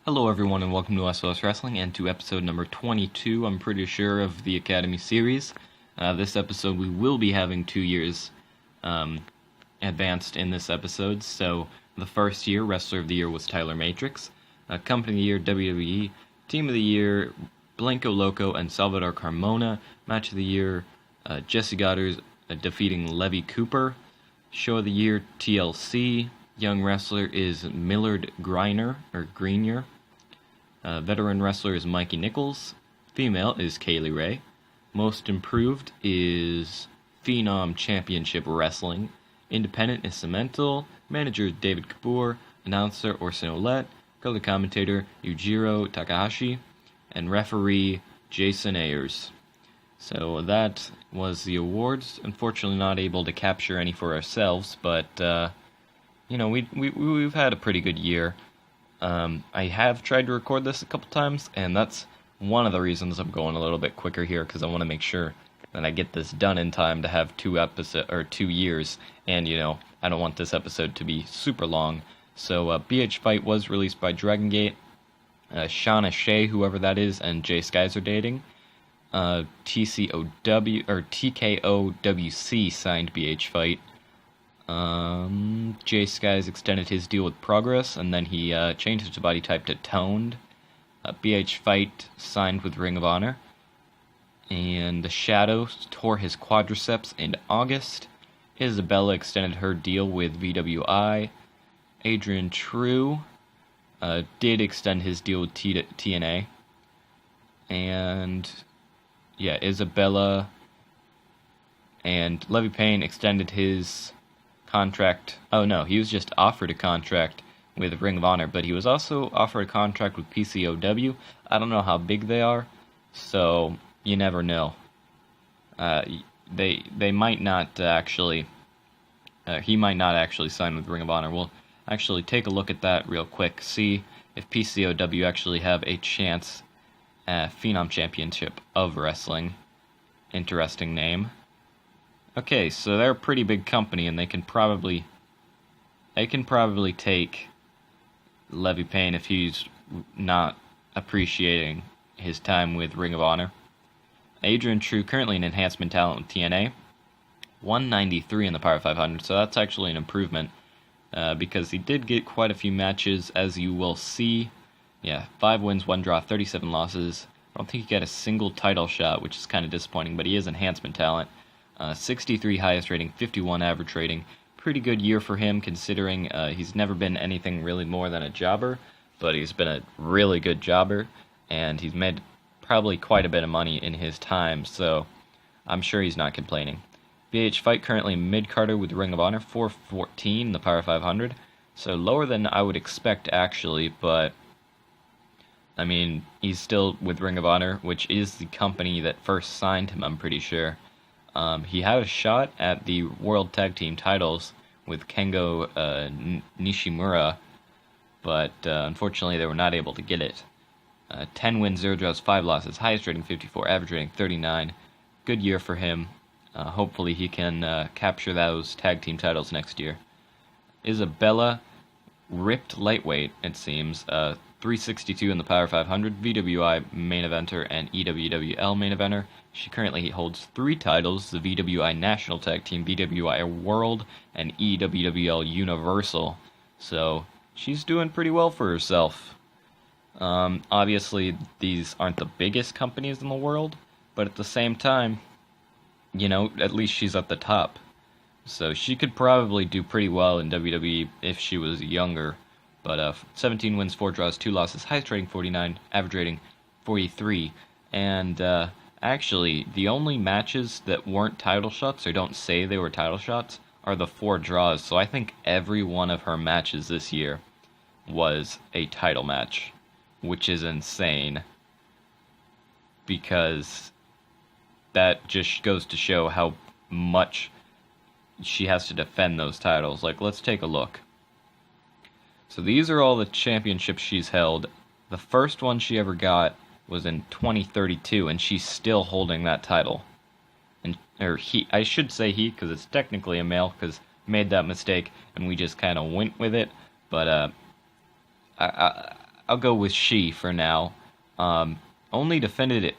Hello everyone and welcome to SOS Wrestling and to episode number 22, I'm pretty sure, of the Academy series. This episode we will be having 2 years advanced in this episode. So the first year, Wrestler of the Year was Tyler Matrix. Company of the Year, WWE. Team of the Year, Blanco Loco and Salvador Carmona. Match of the Year, Jesse Goddard defeating Levy Cooper. Show of the Year, TLC. Young wrestler is Millard Griner. Veteran wrestler is Mikey Nichols. Female is Kaylee Ray. Most improved is Phenom Championship Wrestling. Independent is Cemental. Manager is David Kapoor. Announcer Orson Ouellette. Color commentator Yujiro Takahashi. And referee Jason Ayers. So that was the awards. Unfortunately not able to capture any for ourselves, but we've had a pretty good year. I have tried to record this a couple times, and that's one of the reasons I'm going a little bit quicker here, because I want to make sure that I get this done in time to have 2 years, and I don't want this episode to be super long. So BH Fight was released by Dragon Gate. Shauna Shea, whoever that is, and Jay Skies are dating. TKOWC signed BH Fight. Jay Skies extended his deal with Progress, and then he changed his body type to Toned. BH Fight signed with Ring of Honor. And the Shadow tore his quadriceps in August. Isabella extended her deal with VWI. Adrian True did extend his deal with TNA. And Isabella and Levy Payne extended his contract. Oh no, he was just offered a contract with Ring of Honor, but he was also offered a contract with PCOW. I don't know how big they are, so you never know. They might not actually. He might not actually sign with Ring of Honor. We'll actually take a look at that real quick. See if PCOW actually have a chance at Phenom Championship of Wrestling. Interesting name. Okay, so they're a pretty big company, and they can probably take Levy Payne if he's not appreciating his time with Ring of Honor. Adrian True, currently an enhancement talent with TNA, 193 in the Power 500, so that's actually an improvement, because he did get quite a few matches, as you will see. 5 wins, 1 draw, 37 losses. I don't think he got a single title shot, which is kind of disappointing, but he is enhancement talent. 63 highest rating, 51 average rating. Pretty good year for him, considering he's never been anything really more than a jobber, but he's been a really good jobber, and he's made probably quite a bit of money in his time, so I'm sure he's not complaining. BH Fight currently mid-carder with Ring of Honor, 414 in the Power 500, so lower than I would expect actually, but I mean, he's still with Ring of Honor, which is the company that first signed him, I'm pretty sure. He had a shot at the World Tag Team titles with Kengo Nishimura, but unfortunately they were not able to get it. 10 wins, 0 draws, 5 losses, highest rating 54, average rating 39. Good year for him. Hopefully he can capture those tag team titles next year. Isabella, ripped lightweight, it seems. 362 in the Power 500, VWI main eventer and EWWL main eventer. She currently holds 3 titles, the VWI National Tag Team, VWI World, and EWWL Universal. So she's doing pretty well for herself. Obviously, these aren't the biggest companies in the world, but at the same time, at least she's at the top. So she could probably do pretty well in WWE if she was younger. But 17 wins, 4 draws, 2 losses, highest rating 49, average rating 43. And actually, the only matches that weren't title shots, or don't say they were title shots, are the 4 draws. So I think every one of her matches this year was a title match, which is insane, because that just goes to show how much she has to defend those titles. Like, let's take a look. So these are all the championships she's held. The first one she ever got was in 2032, and she's still holding that title. I should say he, because it's technically a male, because made that mistake, and we just kind of went with it. But I'll go with she for now. Only defended it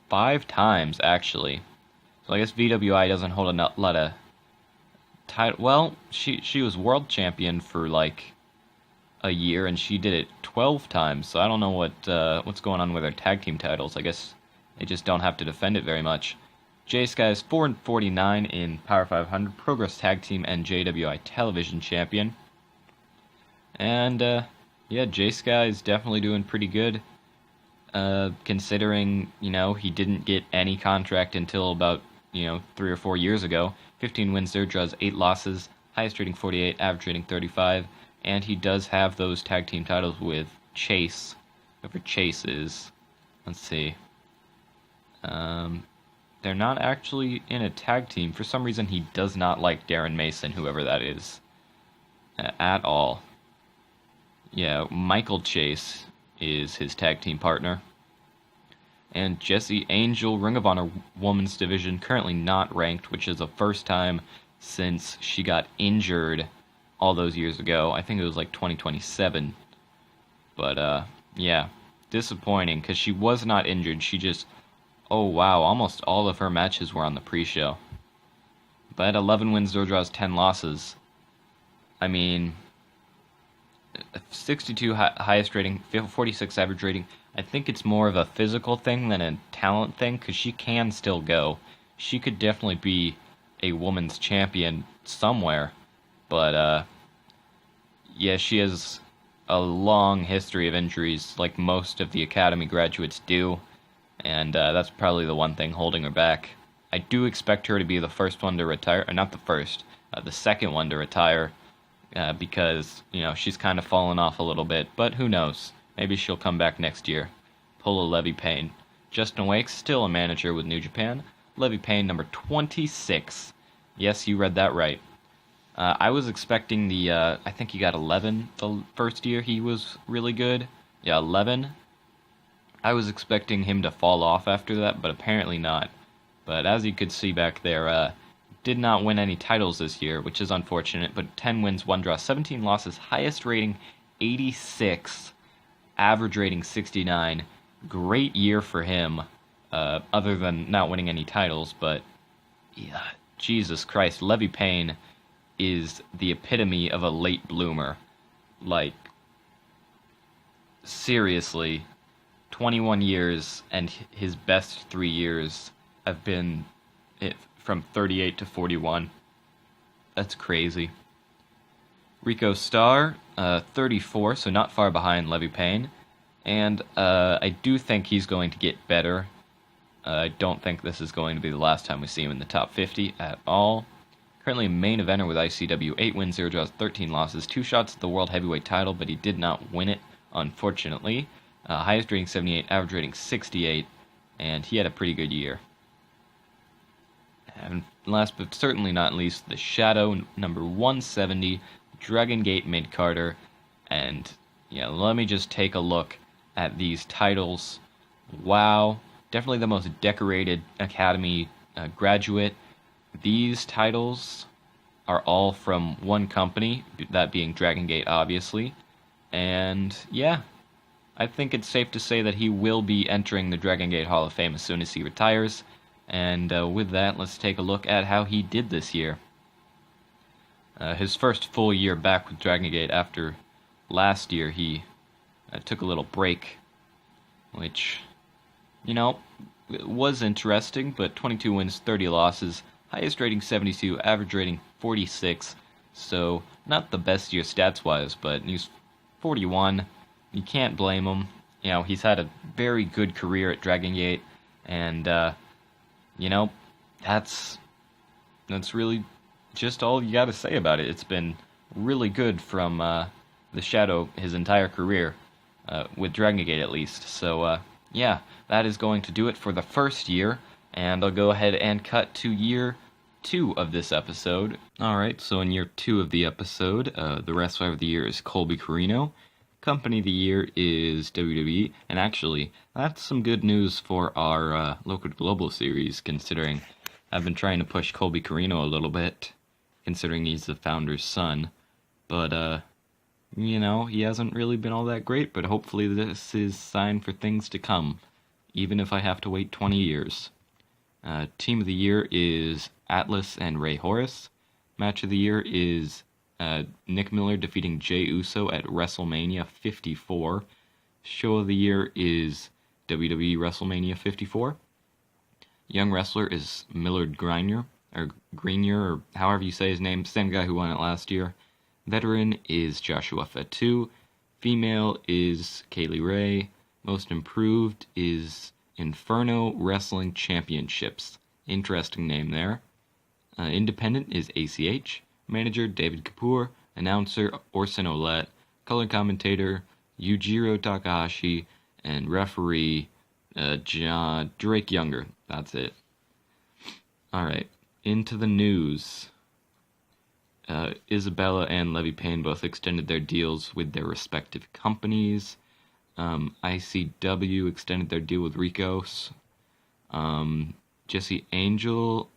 5 times, actually. So I guess VWI doesn't hold a lot of title. Well, she was world champion for like a year, and she did it 12 times. So I don't know what's going on with her tag team titles. I guess they just don't have to defend it very much. J Sky is 4-49 in Power 500, Progress Tag Team and JWI Television Champion. And yeah, J Sky is definitely doing pretty good. Considering, he didn't get any contract until about, 3 or 4 years ago. 15 wins, 0 draws, 8 losses, highest rating 48, average rating 35, and he does have those tag team titles with Chase. Whoever Chase is. Let's see. They're not actually in a tag team. For some reason, he does not like Darren Mason, whoever that is, at all. Yeah, Michael Chase is his tag team partner. And Jessie Angel, Ring of Honor Women's Division, currently not ranked, which is the first time since she got injured all those years ago. I think it was like 2027. But, yeah, disappointing, because she was not injured. She just, oh wow, almost all of her matches were on the pre-show. But 11 wins, 0 draws, 10 losses. I mean, 62 highest rating, 46 average rating. I think it's more of a physical thing than a talent thing, because she can still go. She could definitely be a women's champion somewhere. But, yeah, she has a long history of injuries, like most of the Academy graduates do. And that's probably the one thing holding her back. I do expect her to be the first one to retire, or not the first, the second one to retire. Because, she's kind of fallen off a little bit, but who knows? Maybe she'll come back next year. Pull a Levy Payne. Justin Wake's still a manager with New Japan. Levy Payne, number 26. Yes, you read that right. I was expecting I think he got 11 the first year he was really good. Yeah, 11. I was expecting him to fall off after that, but apparently not. But as you could see back there, did not win any titles this year, which is unfortunate, but 10 wins, 1 draw, 17 losses, highest rating 86, average rating 69. Great year for him, other than not winning any titles, but yeah, Jesus Christ, Levy Payne is the epitome of a late bloomer. Like, seriously, 21 years, and his best 3 years have been from 38 to 41. That's crazy. Rico Starr, 34, so not far behind Levy Payne. And I do think he's going to get better. I don't think this is going to be the last time we see him in the top 50 at all. Currently a main eventer with ICW, 8 wins, 0 draws, 13 losses, 2 shots at the World Heavyweight title, but he did not win it, unfortunately. Highest rating 78, average rating 68, and he had a pretty good year. And last but certainly not least, the Shadow, number 170, Dragon Gate mid-carder. And yeah, let me just take a look at these titles. Wow, definitely the most decorated Academy graduate. These titles are all from one company, that being Dragon Gate, obviously. And yeah, I think it's safe to say that he will be entering the Dragon Gate Hall of Fame as soon as he retires. And with that, let's take a look at how he did this year. His first full year back with Dragon Gate after last year, he took a little break, which, was interesting, but 22 wins, 30 losses, highest rating 72, average rating 46, so not the best year stats-wise, but he's 41. You can't blame him. He's had a very good career at Dragon Gate, and that's really just all you got to say about it. It's been really good from the Shadow his entire career, with Dragon Gate at least. So, yeah, that is going to do it for the first year, and I'll go ahead and cut to year 2 of this episode. Alright, so in year 2 of the episode, the wrestler of the year is Colby Corino. Company of the year is WWE, and actually, that's some good news for our local global series, considering I've been trying to push Colby Corino a little bit, considering he's the founder's son. But, He hasn't really been all that great, but hopefully this is sign for things to come, even if I have to wait 20 years. Team of the Year is Atlas and Ray Horace. Match of the Year is Nick Miller defeating Jey Uso at WrestleMania 54. Show of the Year is WWE WrestleMania 54. Young Wrestler is Millard Grenier, or however you say his name, same guy who won it last year. Veteran is Joshua Fatu. Female is Kaylee Ray. Most Improved is Inferno Wrestling Championships. Interesting name there. Independent is ACH. Manager David Kapoor. Announcer Orson Ouellette. Color commentator Yujiro Takahashi. And referee Drake Younger. That's it. Alright, into the news. Isabella and Levy Payne both extended their deals with their respective companies. ICW extended their deal with Ricos. Jessie Angel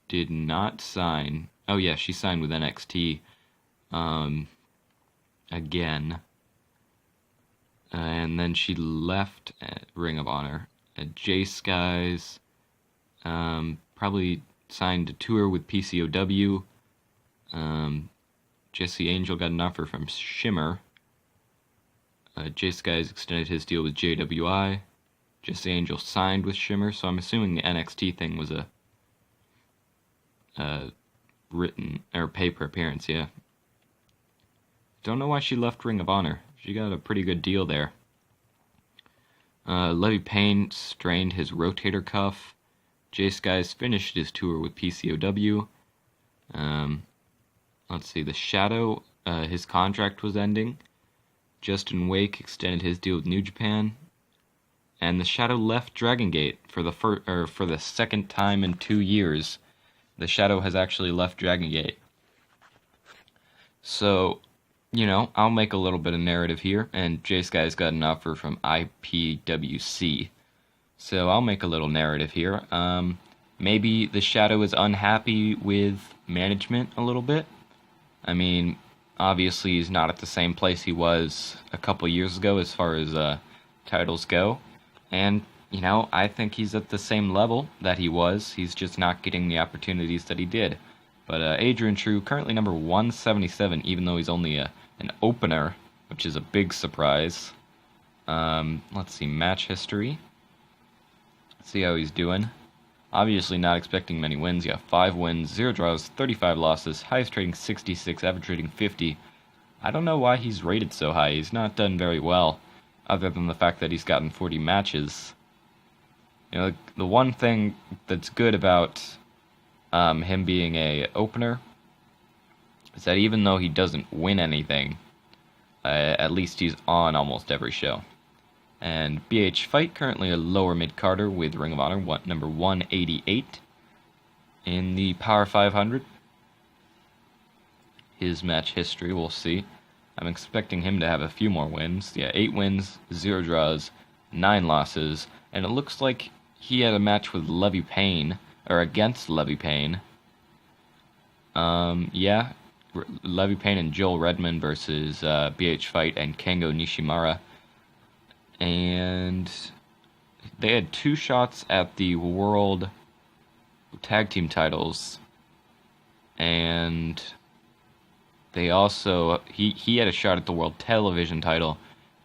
did not sign. Oh yeah, she signed with NXT. Again. And then she left Ring of Honor. Jay Skies probably signed a tour with PCOW. Jessie Angel got an offer from Shimmer. Jay Skies extended his deal with JWI. Jessie Angel signed with Shimmer, so I'm assuming the NXT thing was a written or paper appearance, yeah. Don't know why she left Ring of Honor. She got a pretty good deal there. Levy Payne strained his rotator cuff. Jay Skies finished his tour with PCOW. Let's see, The Shadow, his contract was ending. Justin Wake extended his deal with New Japan. And The Shadow left Dragon Gate for the second time in 2 years. The Shadow has actually left Dragon Gate. So, I'll make a little bit of narrative here, and Jay Sky's got an offer from IPWC. So I'll make a little narrative here. Maybe The Shadow is unhappy with management a little bit. I mean, obviously he's not at the same place he was a couple years ago as far as titles go. And, I think he's at the same level that he was. He's just not getting the opportunities that he did. But Adrian True, currently number 177, even though he's only an opener, which is a big surprise. Let's see, match history. See how he's doing. Obviously not expecting many wins. Yeah, 5 wins, 0 draws, 35 losses, highest rating 66, average rating 50. I don't know why he's rated so high. He's not done very well, other than the fact that he's gotten 40 matches. The one thing that's good about him being a opener is that even though he doesn't win anything, at least he's on almost every show. And BH Fight, currently a lower mid-carder with Ring of Honor, number 188 in the Power 500. His match history, we'll see. I'm expecting him to have a few more wins. Yeah, 8 wins, 0 draws, 9 losses, and it looks like he had a match with Levy Payne, or against Levy Payne. Yeah, Levy Payne and Joel Redmond versus BH Fight and Kengo Nishimura. And they had 2 shots at the World Tag Team titles. And they also, he had a shot at the World Television title.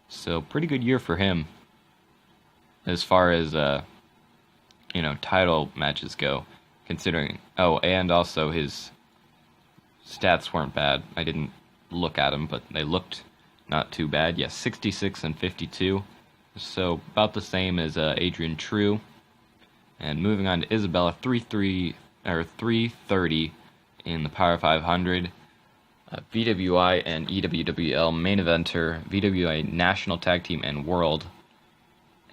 So pretty good year for him as far as, title matches go. Considering, and also his stats weren't bad. I didn't look at them, but they looked not too bad. Yes, 66 and 52. So about the same as Adrian True. And moving on to Isabella, 330 in the Power 500. VWI and EWWL main eventer, VWI National Tag Team and World.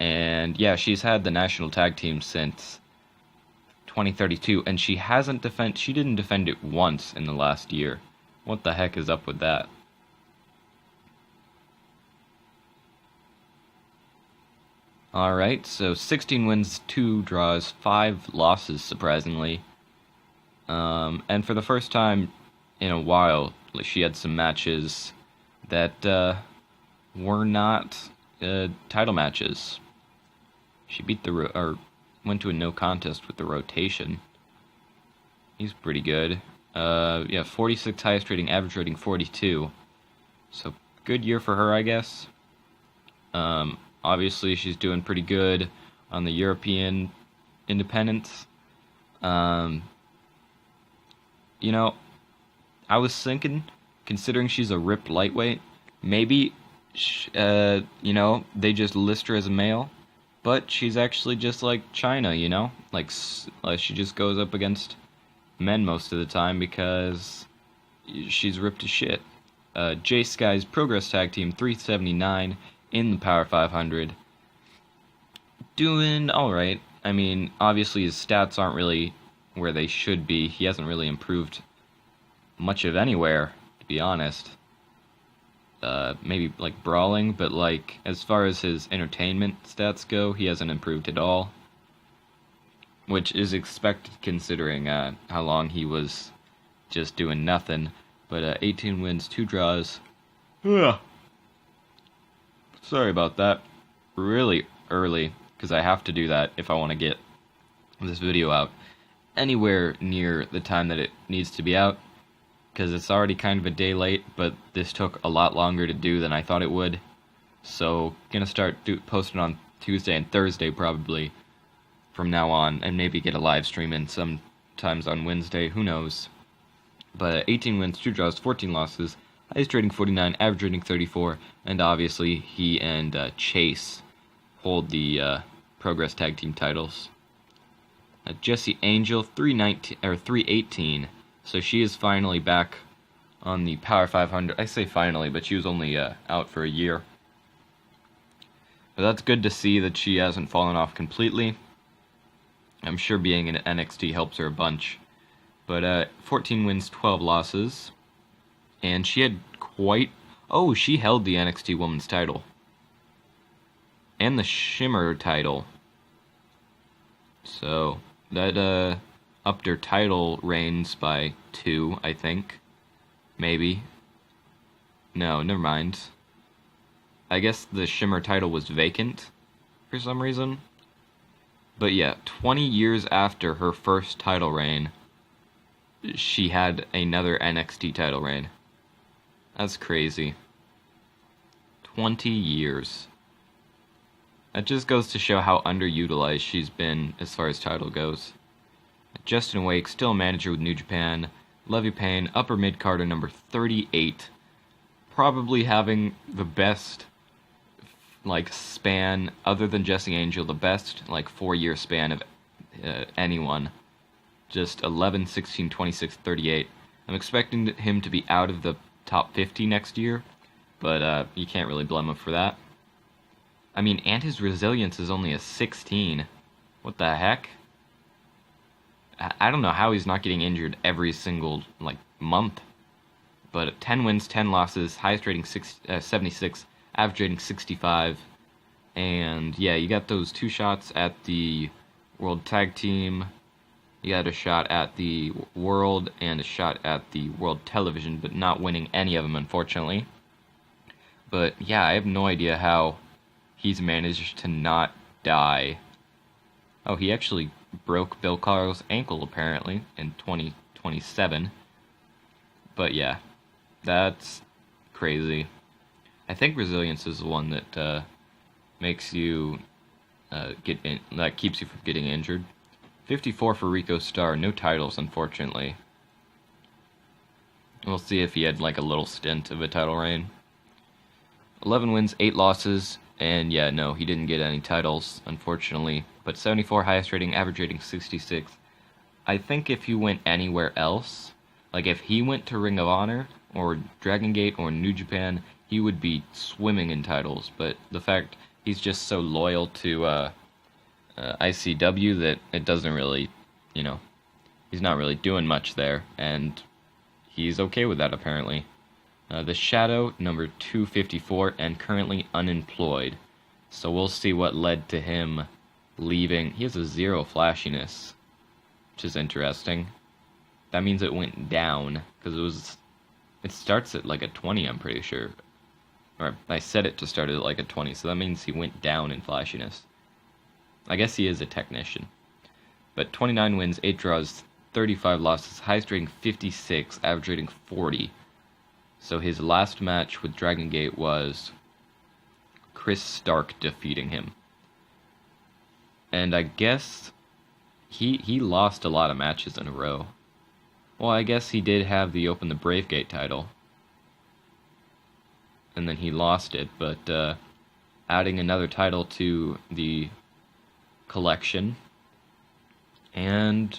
And yeah, she's had the National Tag Team since 2032, and she didn't defend it once in the last year. What the heck is up with that? Alright, so 16 wins, 2 draws, 5 losses, surprisingly. And for the first time in a while, she had some matches that were not title matches. She beat or went to a no contest with the rotation. He's pretty good. Yeah, 46 highest rating, average rating 42. So good year for her, I guess. Obviously, she's doing pretty good on the European independents. You know, I was thinking, considering she's a ripped lightweight, maybe, they just list her as a male, but she's actually just like China, like she just goes up against men most of the time because she's ripped as shit. J Sky's Progress Tag Team 379 in the Power 500. Doing alright. I mean, obviously his stats aren't really where they should be. He hasn't really improved much of anywhere, to be honest. Maybe like brawling, but like as far as his entertainment stats go, he hasn't improved at all. Which is expected considering how long he was just doing nothing. But 18 wins, 2 draws. Ugh. Sorry about that. Really early, because I have to do that if I want to get this video out anywhere near the time that it needs to be out, because it's already kind of a day late, but this took a lot longer to do than I thought it would. So, gonna start posting on Tuesday and Thursday probably from now on, and maybe get a live stream in sometimes on Wednesday, who knows. But 18 wins, 2 draws, 14 losses, highest rating 49, average rating 34, and obviously he and Chase hold the Progress Tag Team titles. Jessie Angel, 318, so she is finally back on the Power 500. I say finally, but she was only out for a year. But that's good to see that she hasn't fallen off completely. I'm sure being in NXT helps her a bunch. But 14 wins, 12 losses. And she had she held the NXT Women's title. And the Shimmer title. So, that upped her title reigns by 2, I think. Maybe. No, never mind. I guess the Shimmer title was vacant for some reason. But yeah, 20 years after her first title reign, she had another NXT title reign. That's crazy. 20 years. That just goes to show how underutilized she's been as far as title goes. Justin Wake, still a manager with New Japan. Levy Payne, upper mid-carder number 38. Probably having the best span, other than Jessie Angel, the best 4-year span of anyone. Just 11, 16, 26, 38. I'm expecting him to be out of the top 50 next year, but you can't really blame him for that. I mean, and his resilience is only a 16. What the heck? I don't know how he's not getting injured every single month. But 10 wins, 10 losses, highest rating 76, average rating 65. And yeah, you got those 2 shots at the World Tag Team. You got a shot at the World and a shot at the World Television, but not winning any of them, unfortunately. But yeah, I have no idea how he's managed to not die. Oh, he actually broke Bill Carl's ankle, apparently, in 2027. But yeah, that's crazy. I think resilience is the one that makes you keeps you from getting injured. 54 for Rico Starr, no titles, unfortunately. We'll see if he had a little stint of a title reign. 11 wins, 8 losses, and yeah, no, he didn't get any titles, unfortunately. But 74 highest rating, average rating 66. I think if he went anywhere else, if he went to Ring of Honor, or Dragon Gate, or New Japan, he would be swimming in titles. But the fact he's just so loyal to ICW that it doesn't really, he's not really doing much there, and he's okay with that, apparently. The Shadow, number 254, and currently unemployed. So we'll see what led to him leaving. He has a 0 flashiness, which is interesting. That means it went down, because it starts at a 20, I'm pretty sure. Or I set it to start at like a 20, so that means he went down in flashiness. I guess he is a technician. But 29 wins, 8 draws, 35 losses, highest rating 56, average rating 40. So his last match with Dragon Gate was Chris Stark defeating him. And I guess he lost a lot of matches in a row. Well, I guess he did have the Open the Brave Gate title. And then he lost it, but adding another title to the collection. And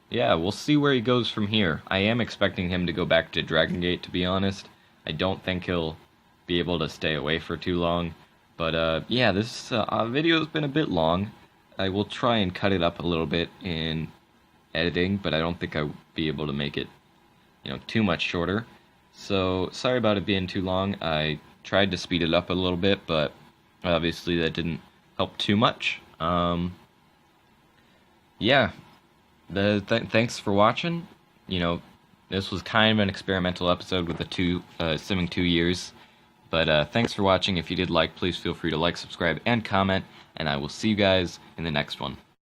yeah, we'll see where he goes from here. I am expecting him to go back to Dragon Gate, to be honest. I don't think he'll be able to stay away for too long. But yeah, this video has been a bit long. I will try and cut it up a little bit in editing, but I don't think I'll be able to make it, too much shorter. So sorry about it being too long. I tried to speed it up a little bit, but obviously that didn't help too much. Yeah, thanks for watching. This was kind of an experimental episode with the simming 2 years. But thanks for watching. If you did like, please feel free to like, subscribe, and comment. And I will see you guys in the next one.